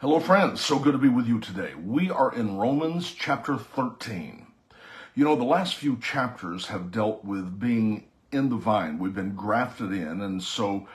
Hello, friends. So good to be with you today. We are in Romans chapter 13. You know, the last few chapters have dealt with being in the vine. We've been grafted in, and so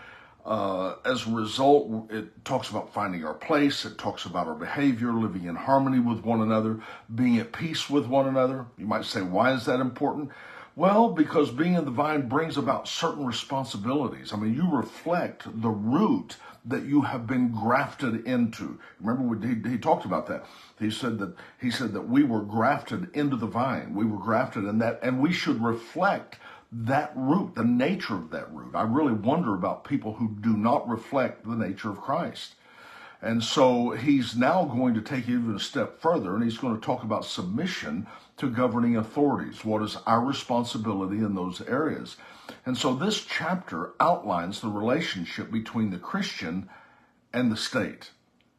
as a result, it talks about finding our place. It talks about our behavior, living in harmony with one another, being at peace with one another. You might say, why is that important? Well, because being in the vine brings about certain responsibilities. I mean, you reflect the root that you have been grafted into. Remember, he talked about that. He said that we were grafted into the vine. We were grafted in that, and we should reflect that root, the nature of that root. I really wonder about people who do not reflect the nature of Christ. And so he's now going to take it even a step further, and he's going to talk about submission to governing authorities. What is our responsibility in those areas? And so this chapter outlines the relationship between the Christian and the state,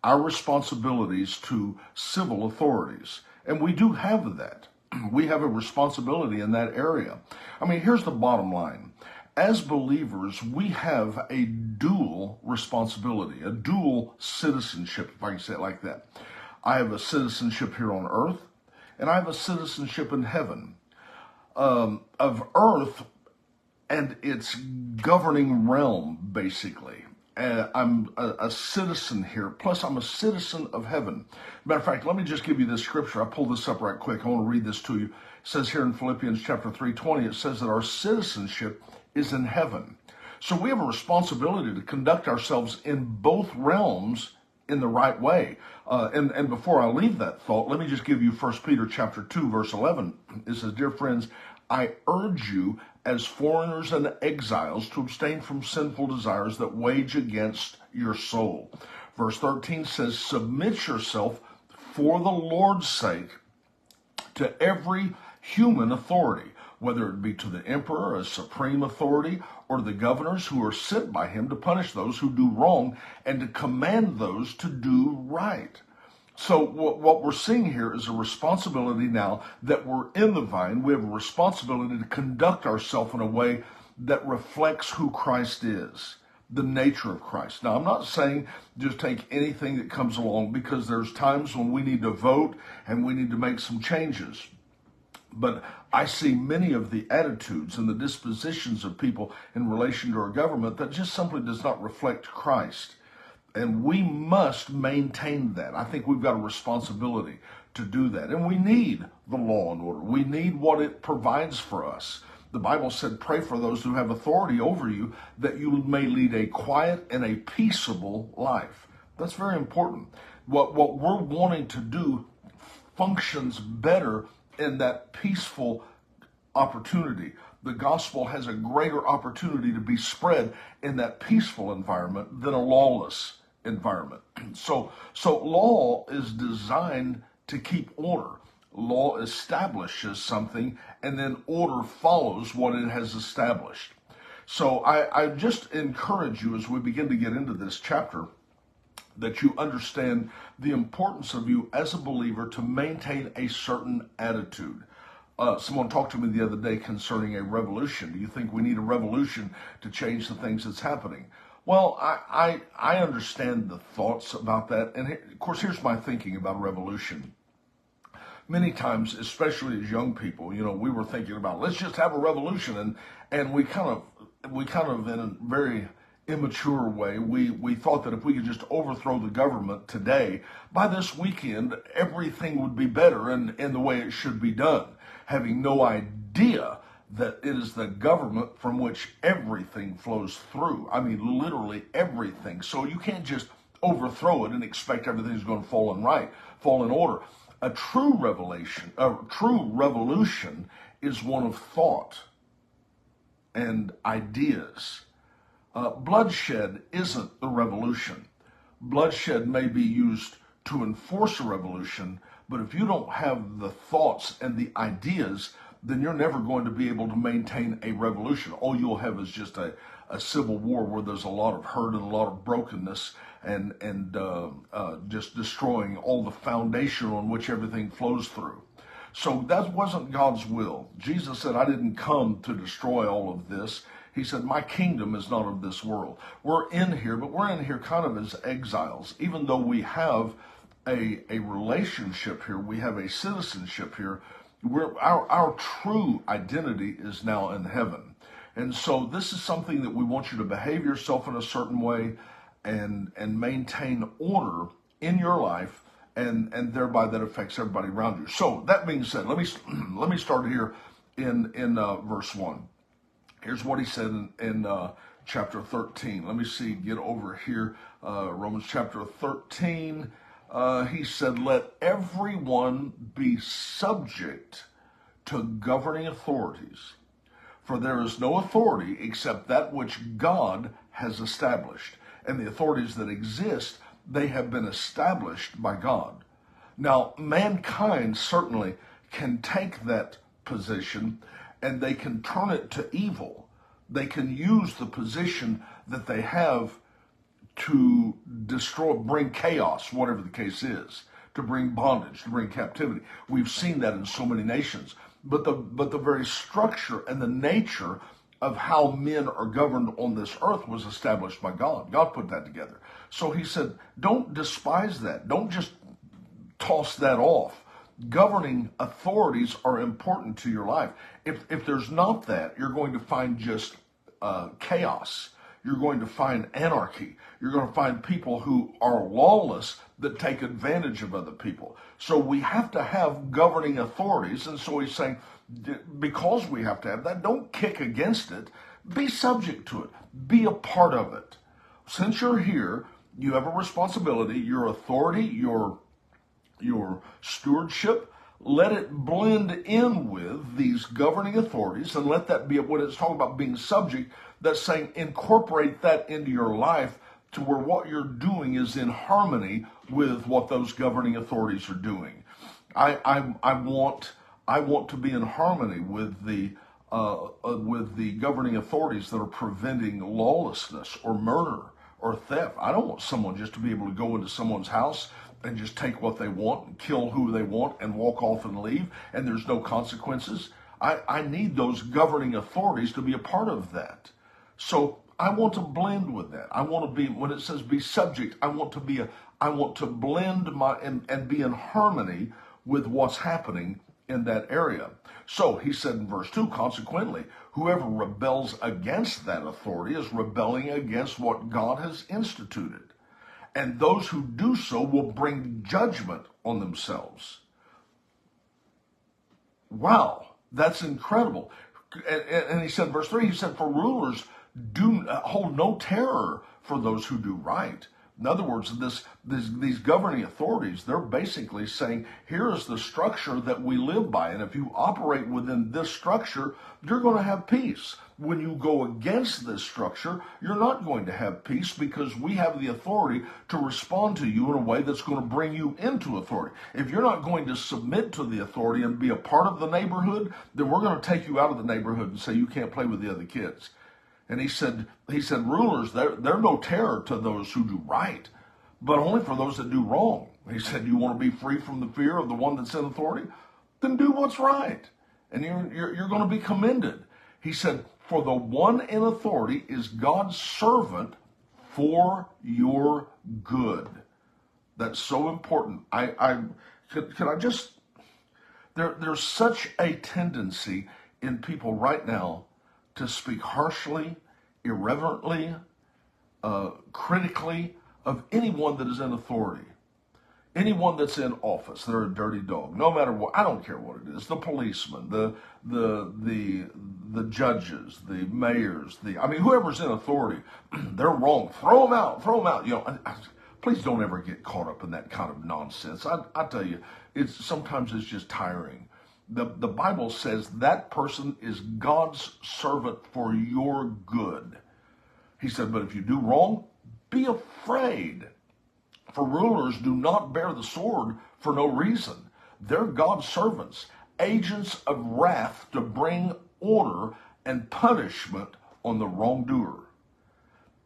our responsibilities to civil authorities. And we do have that. We have a responsibility in that area. I mean, here's the bottom line. As believers, we have a dual responsibility, a dual citizenship, if I can say it like that. I have a citizenship here on earth, and I have a citizenship in heaven. Of earth and its governing realm, basically. I'm a citizen here, plus I'm a citizen of heaven. Matter of fact, let me just give you this scripture. I pulled this up right quick. I want to read this to you. It says here in Philippians chapter 3:20, it says that our citizenship is in heaven. So we have a responsibility to conduct ourselves in both realms in the right way. And before I leave that thought, let me just give you 1 Peter chapter 2, verse 11. It says, "Dear friends, I urge you as foreigners and exiles to abstain from sinful desires that wage against your soul." Verse 13 says, "Submit yourself for the Lord's sake to every human authority, whether it be to the emperor as supreme authority or the governors who are sent by him to punish those who do wrong and to command those to do right." So what we're seeing here is a responsibility now that we're in the vine. We have a responsibility to conduct ourselves in a way that reflects who Christ is, the nature of Christ. Now, I'm not saying just take anything that comes along, because there's times when we need to vote and we need to make some changes. But I see many of the attitudes and the dispositions of people in relation to our government that just simply does not reflect Christ. And we must maintain that. I think we've got a responsibility to do that. And we need the law and order. We need what it provides for us. The Bible said, pray for those who have authority over you, that you may lead a quiet and a peaceable life. That's very important. What we're wanting to do functions better in that peaceful opportunity. The gospel has a greater opportunity to be spread in that peaceful environment than a lawless environment. So law is designed to keep order. Law establishes something, and then order follows what it has established. So I just encourage you, as we begin to get into this chapter, that you understand the importance of you as a believer to maintain a certain attitude. Someone talked to me the other day concerning a revolution. Do you think we need a revolution to change the things that's happening? Well, I understand the thoughts about that. And of course, here's my thinking about a revolution. Many times, especially as young people, we were thinking about, let's just have a revolution. And we kind of in a very immature way, we thought that if we could just overthrow the government today, by this weekend, everything would be better and the way it should be done, having no idea that it is the government from which everything flows through. I mean, literally everything. So you can't just overthrow it and expect everything's going to fall in order. A true revolution is one of thought and ideas. Bloodshed isn't the revolution. Bloodshed may be used to enforce a revolution, but if you don't have the thoughts and the ideas, then you're never going to be able to maintain a revolution. All you'll have is just a civil war where there's a lot of hurt and a lot of brokenness and just destroying all the foundation on which everything flows through. So that wasn't God's will. Jesus said, I didn't come to destroy all of this. He said, my kingdom is not of this world. We're in here, but we're in here kind of as exiles, even though we have a relationship here, we have a citizenship here. Our true identity is now in heaven. And so this is something that we want you to behave yourself in a certain way and maintain order in your life, and thereby that affects everybody around you. So that being said, let me start here in verse 1. Here's what he said in chapter 13. Let me see, get over here, Romans chapter 13. He said, let everyone be subject to governing authorities, for there is no authority except that which God has established. And the authorities that exist, they have been established by God. Now, mankind certainly can take that position and they can turn it to evil. They can use the position that they have to destroy, bring chaos, whatever the case is, to bring bondage, to bring captivity. We've seen that in so many nations. But the very structure and the nature of how men are governed on this earth was established by God. God put that together. So he said, don't despise that. Don't just toss that off. Governing authorities are important to your life. If there's not that, you're going to find just chaos. You're going to find anarchy. You're going to find people who are lawless that take advantage of other people. So we have to have governing authorities. And so he's saying, because we have to have that, don't kick against it. Be subject to it. Be a part of it. Since you're here, you have a responsibility. Your authority, your stewardship, let it blend in with these governing authorities, and let that be when it's talking about being subject, that's saying incorporate that into your life to where what you're doing is in harmony with what those governing authorities are doing. I want to be in harmony with the governing authorities that are preventing lawlessness or murder or theft. I don't want someone just to be able to go into someone's house and just take what they want and kill who they want and walk off and leave, and there's no consequences. I need those governing authorities to be a part of that. So I want to blend with that. I want to be, when it says be subject, I want to blend and be in harmony with what's happening in that area. So he said in verse 2, consequently, whoever rebels against that authority is rebelling against what God has instituted. And those who do so will bring judgment on themselves. Wow, that's incredible. And he said, verse 3, he said, for rulers do hold no terror for those who do right. In other words, these governing authorities, they're basically saying, here is the structure that we live by. And if you operate within this structure, you're going to have peace. When you go against this structure, you're not going to have peace, because we have the authority to respond to you in a way that's going to bring you into authority. If you're not going to submit to the authority and be a part of the neighborhood, then we're going to take you out of the neighborhood and say you can't play with the other kids. And he said, rulers, they're no terror to those who do right, but only for those that do wrong. He said, you want to be free from the fear of the one that's in authority? Then do what's right, and you're going to be commended. He said, for the one in authority is God's servant for your good. That's so important. There's such a tendency in people right now to speak harshly, irreverently, critically of anyone that is in authority. Anyone that's in office, they're a dirty dog. No matter what, I don't care what it is. The policemen, the judges, the mayors, whoever's in authority, they're wrong. Throw them out. Throw them out. Please don't ever get caught up in that kind of nonsense. I tell you, sometimes it's just tiring. The Bible says that person is God's servant for your good. He said, but if you do wrong, be afraid. For rulers do not bear the sword for no reason. They're God's servants, agents of wrath to bring order and punishment on the wrongdoer.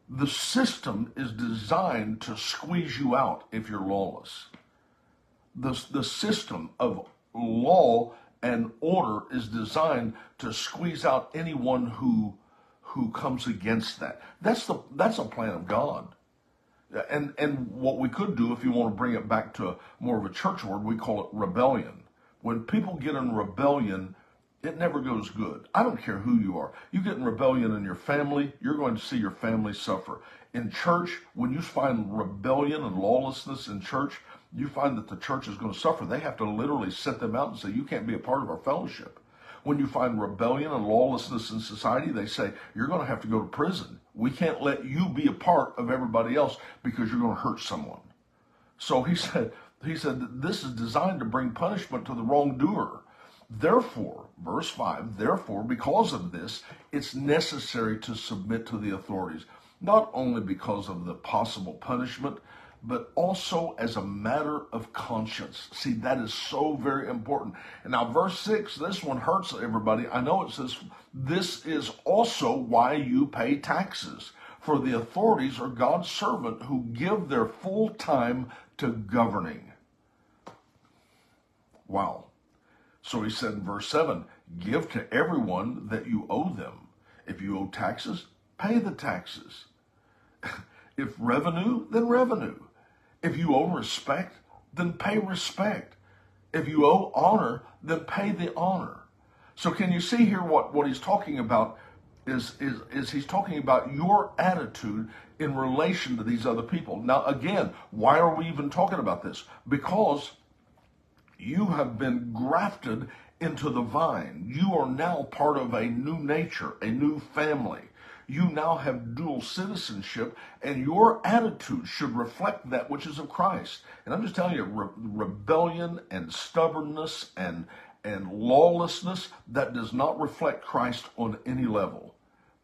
The system is designed to squeeze you out if you're lawless. The system of law and order is designed to squeeze out anyone who who comes against that. That's a plan of God. And what we could do, if you want to bring it back to more of a church word, we call it rebellion. When people get in rebellion, it never goes good. I don't care who you are. You get in rebellion in your family, you're going to see your family suffer. In church, when you find rebellion and lawlessness in church, you find that the church is going to suffer. They have to literally set them out and say, you can't be a part of our fellowship. When you find rebellion and lawlessness in society, they say, you're going to have to go to prison. We can't let you be a part of everybody else because you're going to hurt someone. So he said that this is designed to bring punishment to the wrongdoer. Therefore, verse 5, therefore, because of this, it's necessary to submit to the authorities, not only because of the possible punishment, but also as a matter of conscience. See, that is so very important. And now verse 6, this one hurts everybody. I know it says, this is also why you pay taxes, for the authorities are God's servant who give their full time to governing. Wow. So he said in verse 7, give to everyone that you owe them. If you owe taxes, pay the taxes. If revenue, then revenue. If you owe respect, then pay respect. If you owe honor, then pay the honor. So can you see here what he's talking about is he's talking about your attitude in relation to these other people. Now again, why are we even talking about this? Because you have been grafted into the vine. You are now part of a new nature, a new family. You now have dual citizenship, and your attitude should reflect that which is of Christ. And I'm just telling you, rebellion and stubbornness and lawlessness, that does not reflect Christ on any level.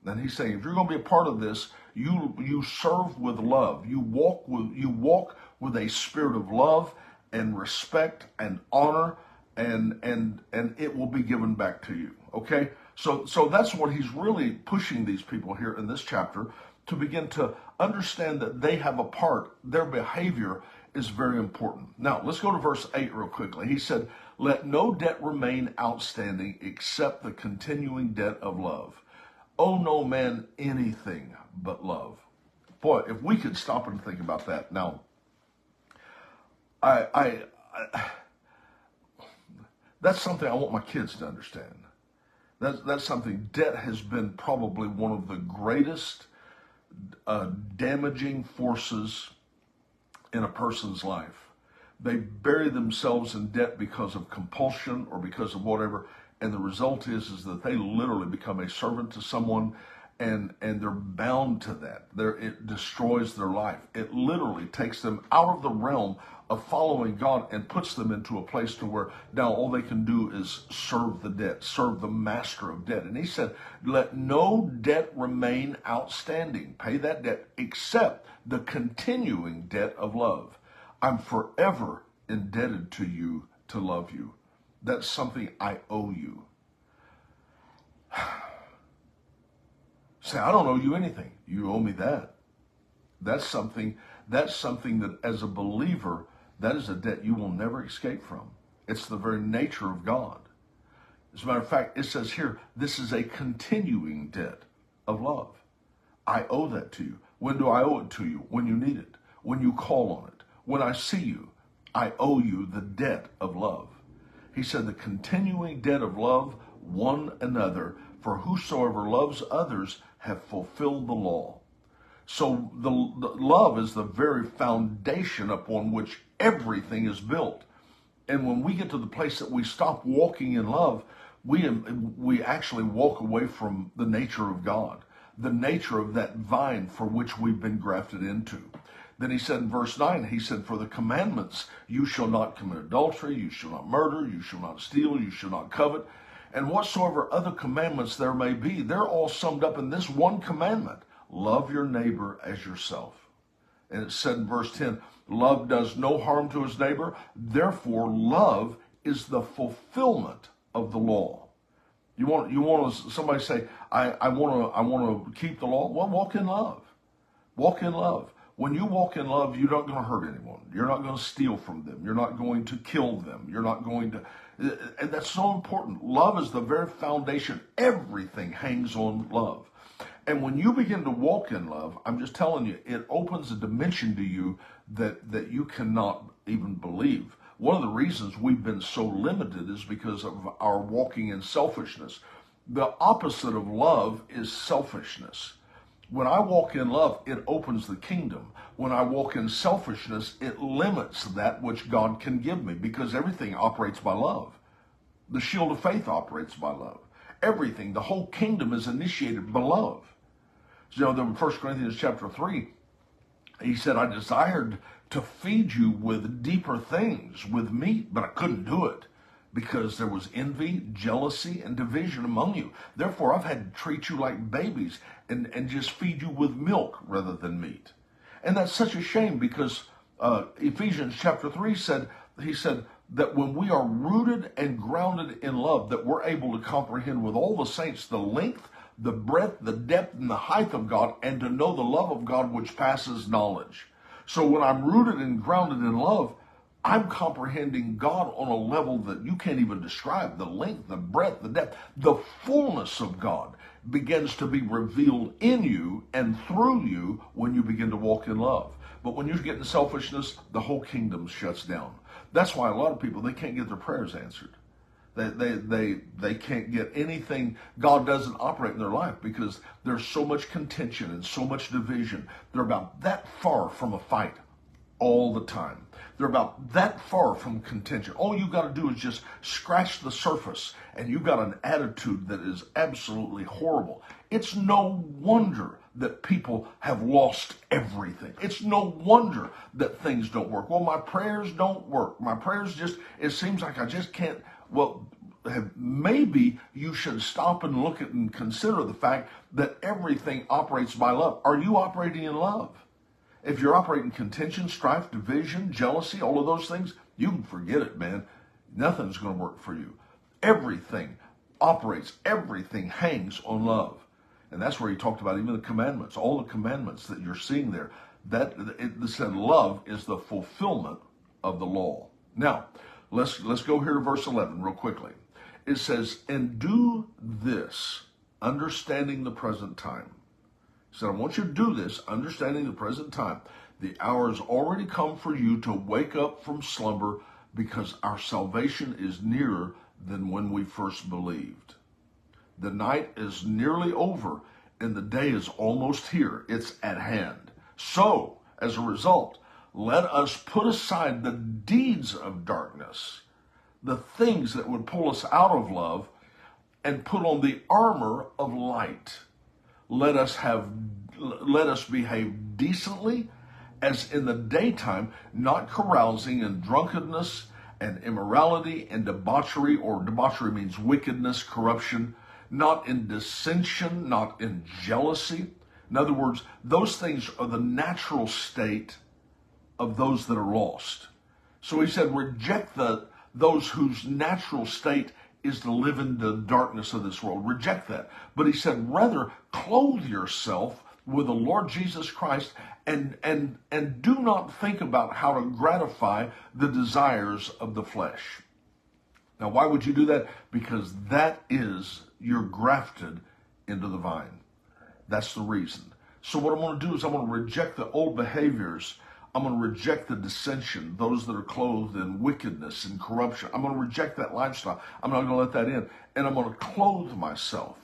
And he's saying, if you're going to be a part of this, you serve with love. You walk with a spirit of love and respect and honor, and it will be given back to you. Okay? So that's what he's really pushing these people here in this chapter, to begin to understand that they have a part. Their behavior is very important. Now, let's go to verse 8 real quickly. He said, let no debt remain outstanding except the continuing debt of love. Owe no man anything but love. Boy, if we could stop and think about that. Now, I that's something I want my kids to understand. That's something. Debt has been probably one of the greatest damaging forces in a person's life. They bury themselves in debt because of compulsion or because of whatever, and the result is that they literally become a servant to someone, and they're bound to that. It destroys their life. It literally takes them out of the realm of following God and puts them into a place to where now all they can do is serve the debt, serve the master of debt. And he said, let no debt remain outstanding. Pay that debt except the continuing debt of love. I'm forever indebted to you to love you. That's something I owe you. Say, I don't owe you anything. You owe me that. That's something that as a believer, that is a debt you will never escape from. It's the very nature of God. As a matter of fact, it says here, this is a continuing debt of love. I owe that to you. When do I owe it to you? When you need it. When you call on it. When I see you, I owe you the debt of love. He said the continuing debt of love one another, for whosoever loves others have fulfilled the law. So the love is the very foundation upon which everything is built. And when we get to the place that we stop walking in love, we actually walk away from the nature of God, the nature of that vine for which we've been grafted into. Then he said in verse 9, he said, for the commandments, you shall not commit adultery, you shall not murder, you shall not steal, you shall not covet, and whatsoever other commandments there may be, they're all summed up in this one commandment. Love your neighbor as yourself. And it said in verse 10, love does no harm to his neighbor. Therefore, love is the fulfillment of the law. You want to somebody say, I want to keep the law? Well, walk in love. Walk in love. When you walk in love, you're not going to hurt anyone. You're not going to steal from them. You're not going to kill them. You're not going to, and that's so important. Love is the very foundation. Everything hangs on love. And when you begin to walk in love, I'm just telling you, it opens a dimension to you that you cannot even believe. One of the reasons we've been so limited is because of our walking in selfishness. The opposite of love is selfishness. When I walk in love, it opens the kingdom. When I walk in selfishness, it limits that which God can give me, because everything operates by love. The shield of faith operates by love. Everything, the whole kingdom is initiated by love. So, in 1 Corinthians chapter 3, he said, I desired to feed you with deeper things, with meat, but I couldn't do it because there was envy, jealousy, and division among you. Therefore, I've had to treat you like babies and just feed you with milk rather than meat. And that's such a shame, because Ephesians chapter 3 he said that when we are rooted and grounded in love, that we're able to comprehend with all the saints the length, the breadth, the depth, and the height of God, and to know the love of God which passes knowledge. So when I'm rooted and grounded in love, I'm comprehending God on a level that you can't even describe. The length, the breadth, the depth, the fullness of God begins to be revealed in you and through you when you begin to walk in love. But when you get in selfishness, the whole kingdom shuts down. That's why a lot of people, they can't get their prayers answered. They can't get anything. God doesn't operate in their life because there's so much contention and so much division. They're about that far from a fight all the time. They're about that far from contention. All you got to do is just scratch the surface, and you got an attitude that is absolutely horrible. It's no wonder that people have lost everything. It's no wonder that things don't work. Well, my prayers don't work. My prayers it seems like I just can't. Well, maybe you should stop and look at and consider the fact that everything operates by love. Are you operating in love? If you're operating contention, strife, division, jealousy, all of those things, you can forget it, man. Nothing's going to work for you. Everything operates, everything hangs on love. And that's where he talked about even the commandments, all the commandments that you're seeing there. That it said love is the fulfillment of the law. Now, let's go here to verse 11 real quickly. It says, and do this, understanding the present time. He said, I want you to do this, understanding the present time. The hour has already come for you to wake up from slumber, because our salvation is nearer than when we first believed. The night is nearly over, and the day is almost here. It's at hand. So, as a result, let us put aside the deeds of darkness, the things that would pull us out of love, and put on the armor of light. Let us behave decently as in the daytime, not carousing in drunkenness and immorality and debauchery, or debauchery means wickedness, corruption, not in dissension, not in jealousy. In other words, those things are the natural state of those that are lost. So he said, reject those whose natural state is to live in the darkness of this world. Reject that. But he said, rather, clothe yourself with the Lord Jesus Christ, and do not think about how to gratify the desires of the flesh. Now, why would you do that? Because that is, you're grafted into the vine. That's the reason. So what I'm going to do is I'm going to reject the old behaviors. I'm going to reject the dissension, those that are clothed in wickedness and corruption. I'm going to reject that lifestyle. I'm not going to let that in. And I'm going to clothe myself.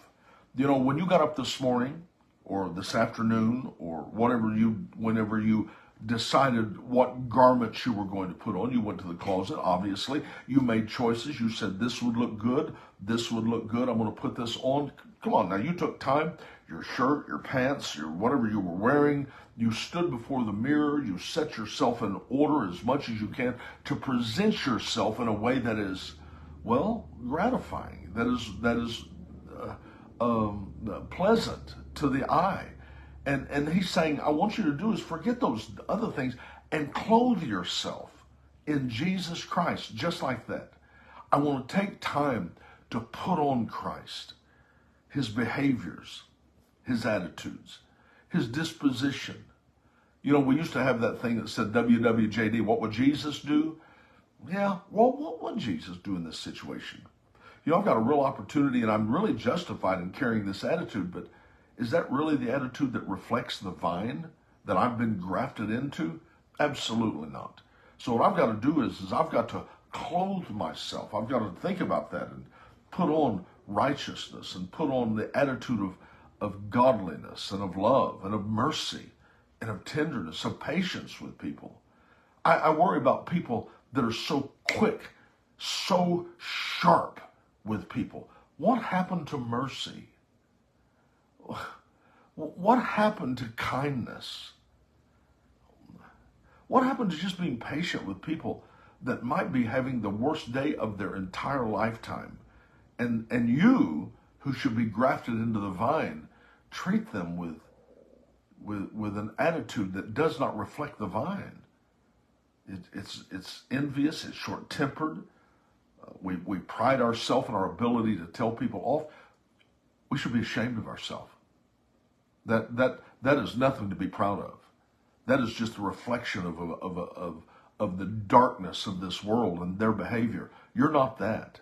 You know, when you got up this morning or this afternoon or whenever you decided what garments you were going to put on, you went to the closet, obviously. You made choices. You said, this would look good. This would look good. I'm going to put this on. Come on, now you took time. Your shirt, your pants, your whatever you were wearing. You stood before the mirror. You set yourself in order as much as you can to present yourself in a way that is, well, gratifying. That is pleasant to the eye. And he's saying, I want you to do is forget those other things and clothe yourself in Jesus Christ, just like that. I want to take time to put on Christ, his behaviors, his attitudes, his disposition. You know, we used to have that thing that said WWJD, what would Jesus do? Yeah, well, what would Jesus do in this situation? You know, I've got a real opportunity and I'm really justified in carrying this attitude, but Is that really the attitude that reflects the vine that I've been grafted into? Absolutely not. So what I've got to do is I've got to clothe myself. I've got to think about that and put on righteousness and put on the attitude of godliness and of love and of mercy and of tenderness, of patience with people. I worry about people that are so quick, so sharp with people. What happened to mercy? What happened to kindness? What happened to just being patient with people that might be having the worst day of their entire lifetime? And you, who should be grafted into the vine, treat them with an attitude that does not reflect the vine. It's envious, it's short-tempered. We pride ourselves in our ability to tell people off. We should be ashamed of ourselves. That is nothing to be proud of. That is just a reflection of the darkness of this world and their behavior. You're not that.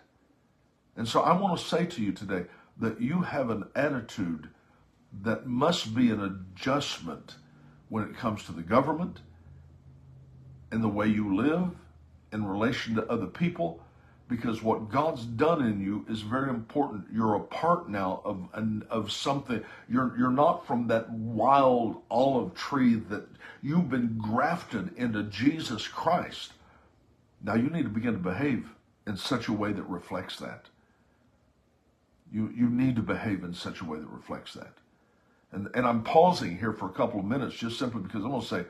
And so I want to say to you today that you have an attitude that must be an adjustment when it comes to the government, in the way you live, in relation to other people, because what God's done in you is very important. You're a part now of something. You're not from that wild olive tree that you've been grafted into Jesus Christ. Now you need to begin to behave in such a way that reflects that. You need to behave in such a way that reflects that. And I'm pausing here for a couple of minutes just simply because I'm going to say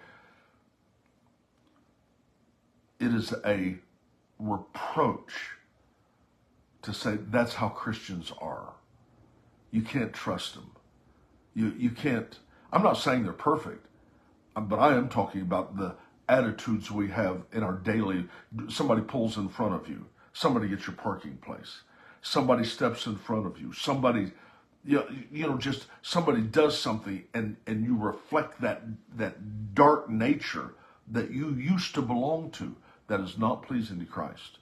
it is a reproach to say that's how Christians are. You can't trust them. You can't. I'm not saying they're perfect, but I am talking about the attitudes we have in our daily. Somebody pulls in front of you. Somebody gets your parking place. Somebody steps in front of you. Somebody, just somebody does something, and you reflect that dark nature that you used to belong to. That is not pleasing to Christ.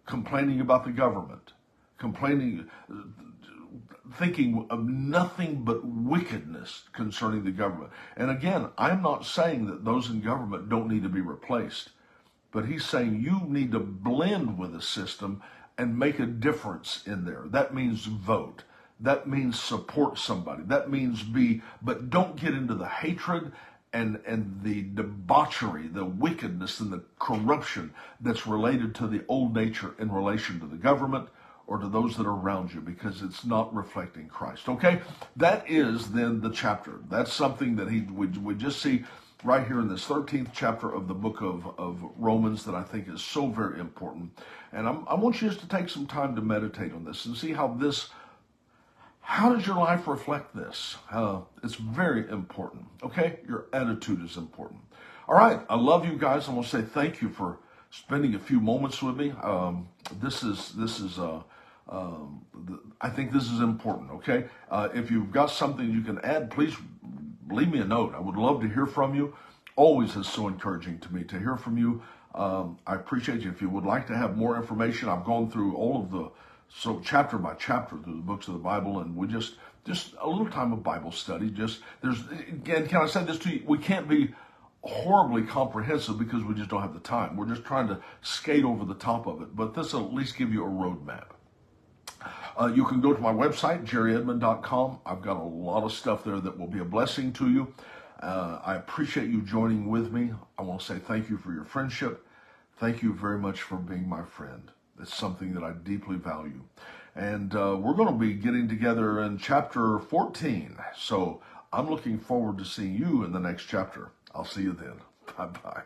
Complaining about the government, thinking of nothing but wickedness concerning the government. And again, I'm not saying that those in government don't need to be replaced, but he's saying you need to blend with the system and make a difference in there. That means vote. That means support somebody. That means but don't get into the hatred and the debauchery, the wickedness and the corruption that's related to the old nature in relation to the government or to those that are around you, because it's not reflecting Christ. Okay? That is then the chapter. That's something that we just see right here in this 13th chapter of the book of Romans that I think is so very important. And I want you just to take some time to meditate on this and see how does your life reflect this? It's very important, okay? Your attitude is important. All right, I love you guys. I want to say thank you for spending a few moments with me. I think this is important, okay? If you've got something you can add, please leave me a note. I would love to hear from you. Always is so encouraging to me to hear from you. I appreciate you. If you would like to have more information, I've gone through all of so chapter by chapter through the books of the Bible, and we just a little time of Bible study. Again, can I say this to you? We can't be horribly comprehensive because we just don't have the time. We're just trying to skate over the top of it, but this will at least give you a roadmap. You can go to my website, jerryedmond.com. I've got a lot of stuff there that will be a blessing to you. I appreciate you joining with me. I want to say thank you for your friendship. Thank you very much for being my friend. It's something that I deeply value. And we're going to be getting together in chapter 14. So I'm looking forward to seeing you in the next chapter. I'll see you then. Bye-bye.